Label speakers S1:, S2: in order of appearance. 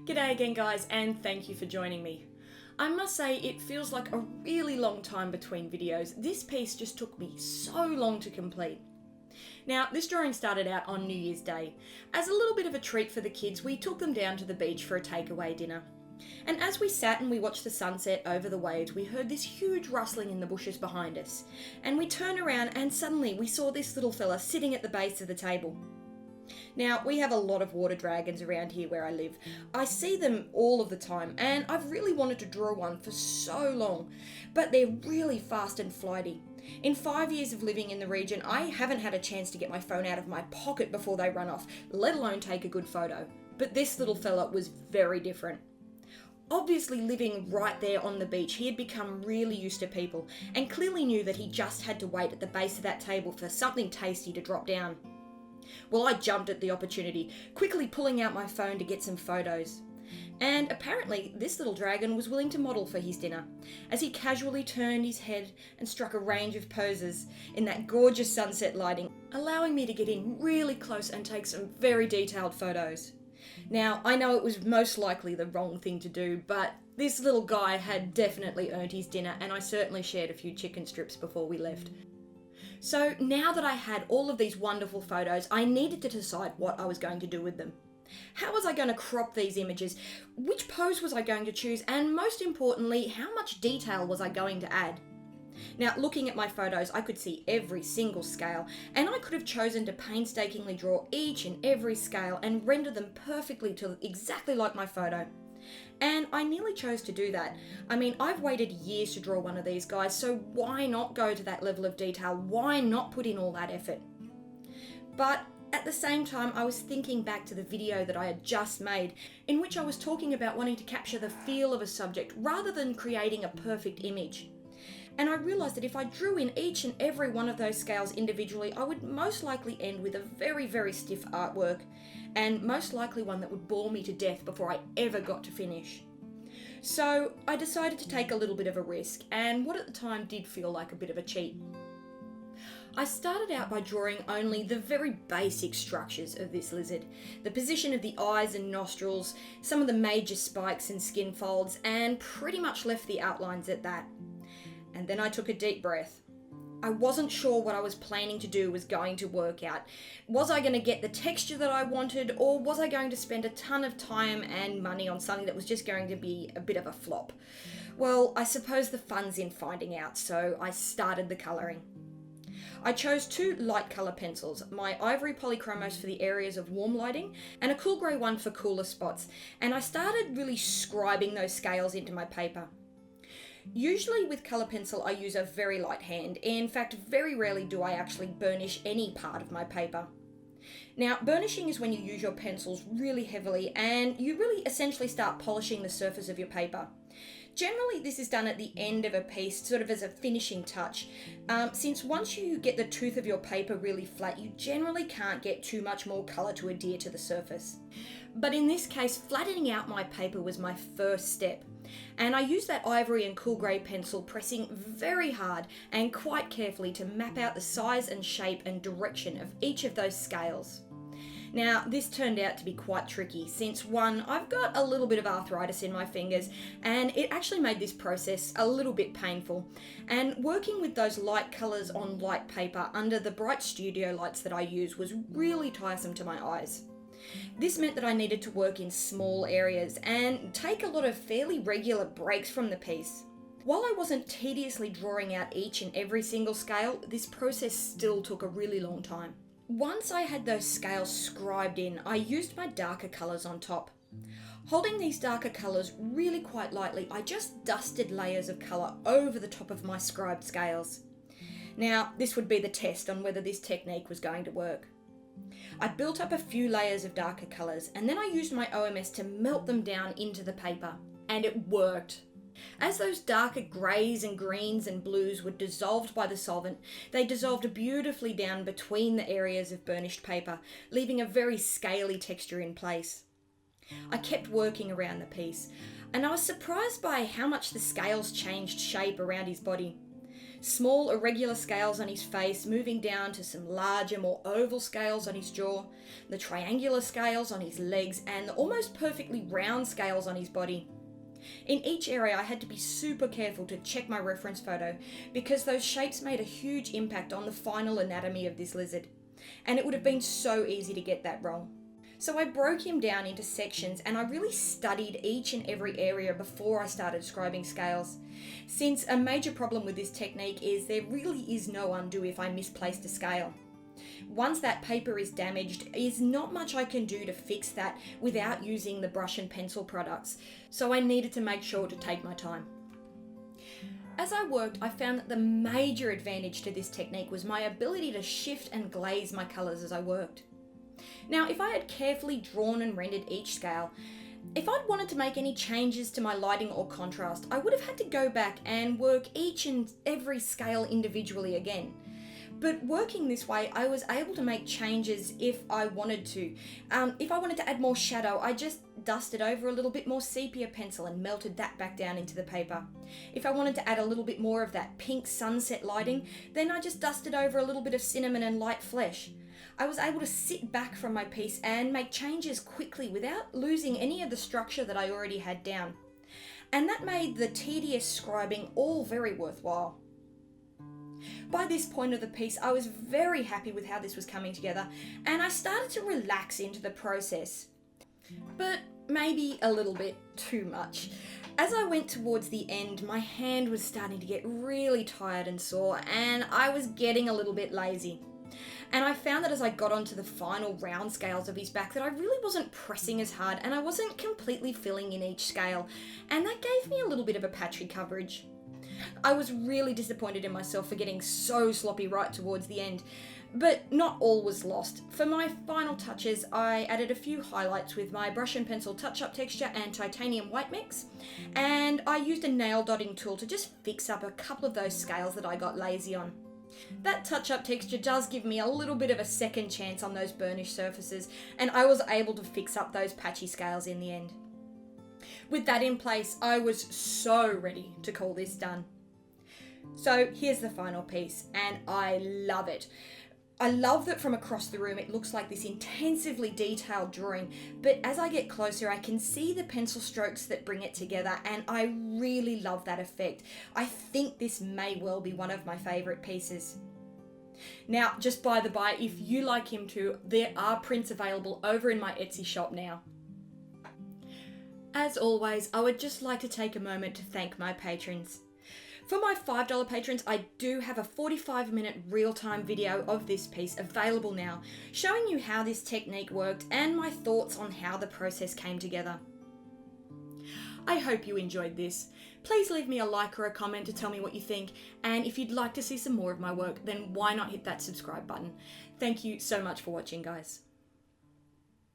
S1: G'day again guys, and thank you for joining me. I must say it feels like a really long time between videos. This piece just took me so long to complete. Now, this drawing started out on New Year's Day. As a little bit of a treat for the kids, we took them down to the beach for a takeaway dinner. And as we sat and we watched the sunset over the waves, we heard this huge rustling in the bushes behind us. And we turned around and suddenly we saw this little fella sitting at the base of the table. Now, we have a lot of water dragons around here where I live. I see them all of the time, and I've really wanted to draw one for so long, but they're really fast and flighty. In 5 years of living in the region, I haven't had a chance to get my phone out of my pocket before they run off, let alone take a good photo. But this little fella was very different. Obviously, living right there on the beach, he had become really used to people, and clearly knew that he just had to wait at the base of that table for something tasty to drop down. Well, I jumped at the opportunity, quickly pulling out my phone to get some photos. And apparently, this little dragon was willing to model for his dinner, as he casually turned his head and struck a range of poses in that gorgeous sunset lighting, allowing me to get in really close and take some very detailed photos. Now, I know it was most likely the wrong thing to do, but this little guy had definitely earned his dinner, and I certainly shared a few chicken strips before we left. So now that I had all of these wonderful photos, I needed to decide what I was going to do with them. How was I going to crop these images? Which pose was I going to choose? And most importantly, how much detail was I going to add? Now, looking at my photos, I could see every single scale, and I could have chosen to painstakingly draw each and every scale and render them perfectly to exactly like my photo. And I nearly chose to do that. I mean, I've waited years to draw one of these guys, so why not go to that level of detail? Why not put in all that effort? But at the same time, I was thinking back to the video that I had just made, in which I was talking about wanting to capture the feel of a subject rather than creating a perfect image. And I realised that if I drew in each and every one of those scales individually, I would most likely end with a very, very stiff artwork, and most likely one that would bore me to death before I ever got to finish. So I decided to take a little bit of a risk, and what at the time did feel like a bit of a cheat. I started out by drawing only the very basic structures of this lizard, the position of the eyes and nostrils, some of the major spikes and skin folds, and pretty much left the outlines at that. And then I took a deep breath. I wasn't sure what I was planning to do was going to work out. Was I going to get the texture that I wanted, or was I going to spend a ton of time and money on something that was just going to be a bit of a flop? Well, I suppose the fun's in finding out, so I started the colouring. I chose 2 light colour pencils, my ivory polychromos for the areas of warm lighting, and a cool grey one for cooler spots, and I started really scribing those scales into my paper. Usually with colour pencil I use a very light hand. In fact, very rarely do I actually burnish any part of my paper. Now, burnishing is when you use your pencils really heavily and you really essentially start polishing the surface of your paper. Generally, this is done at the end of a piece, sort of as a finishing touch, since once you get the tooth of your paper really flat, you generally can't get too much more colour to adhere to the surface. But in this case, flattening out my paper was my first step. And I used that ivory and cool grey pencil, pressing very hard and quite carefully to map out the size and shape and direction of each of those scales. Now, this turned out to be quite tricky since, one, I've got a little bit of arthritis in my fingers, and it actually made this process a little bit painful. And working with those light colours on light paper under the bright studio lights that I use was really tiresome to my eyes. This meant that I needed to work in small areas and take a lot of fairly regular breaks from the piece. While I wasn't tediously drawing out each and every single scale, this process still took a really long time. Once I had those scales scribed in, I used my darker colours on top. Holding these darker colours really quite lightly, I just dusted layers of colour over the top of my scribed scales. Now, this would be the test on whether this technique was going to work. I built up a few layers of darker colours, and then I used my OMS to melt them down into the paper, and it worked. As those darker greys and greens and blues were dissolved by the solvent, they dissolved beautifully down between the areas of burnished paper, leaving a very scaly texture in place. I kept working around the piece, and I was surprised by how much the scales changed shape around his body. Small irregular scales on his face, moving down to some larger, more oval scales on his jaw, the triangular scales on his legs, and the almost perfectly round scales on his body. In each area I had to be super careful to check my reference photo because those shapes made a huge impact on the final anatomy of this lizard, and it would have been so easy to get that wrong. So I broke him down into sections and I really studied each and every area before I started scribing scales, since a major problem with this technique is there really is no undo if I misplaced a scale. Once that paper is damaged, there's not much I can do to fix that without using the brush and pencil products, so I needed to make sure to take my time. As I worked, I found that the major advantage to this technique was my ability to shift and glaze my colours as I worked. Now, if I had carefully drawn and rendered each scale, if I'd wanted to make any changes to my lighting or contrast, I would have had to go back and work each and every scale individually again. But working this way, I was able to make changes if I wanted to. If I wanted to add more shadow, I just dusted over a little bit more sepia pencil and melted that back down into the paper. If I wanted to add a little bit more of that pink sunset lighting, then I just dusted over a little bit of cinnamon and light flesh. I was able to sit back from my piece and make changes quickly without losing any of the structure that I already had down. And that made the tedious scribing all very worthwhile. By this point of the piece, I was very happy with how this was coming together, and I started to relax into the process. But maybe a little bit too much. As I went towards the end, my hand was starting to get really tired and sore, and I was getting a little bit lazy. And I found that as I got onto the final round scales of his back that I really wasn't pressing as hard and I wasn't completely filling in each scale, and that gave me a little bit of a patchy coverage. I was really disappointed in myself for getting so sloppy right towards the end, but not all was lost. For my final touches, I added a few highlights with my brush and pencil touch-up texture and titanium white mix, and I used a nail dotting tool to just fix up a couple of those scales that I got lazy on. That touch-up texture does give me a little bit of a second chance on those burnished surfaces, and I was able to fix up those patchy scales in the end. With that in place, I was so ready to call this done. So here's the final piece, and I love it. I love that from across the room it looks like this intensively detailed drawing, but as I get closer I can see the pencil strokes that bring it together, and I really love that effect. I think this may well be one of my favourite pieces. Now, just by the by, if you like him too, there are prints available over in my Etsy shop now. As always, I would just like to take a moment to thank my patrons. For my $5 patrons, I do have a 45-minute real-time video of this piece available now, showing you how this technique worked and my thoughts on how the process came together. I hope you enjoyed this. Please leave me a like or a comment to tell me what you think, and if you'd like to see some more of my work, then why not hit that subscribe button. Thank you so much for watching, guys.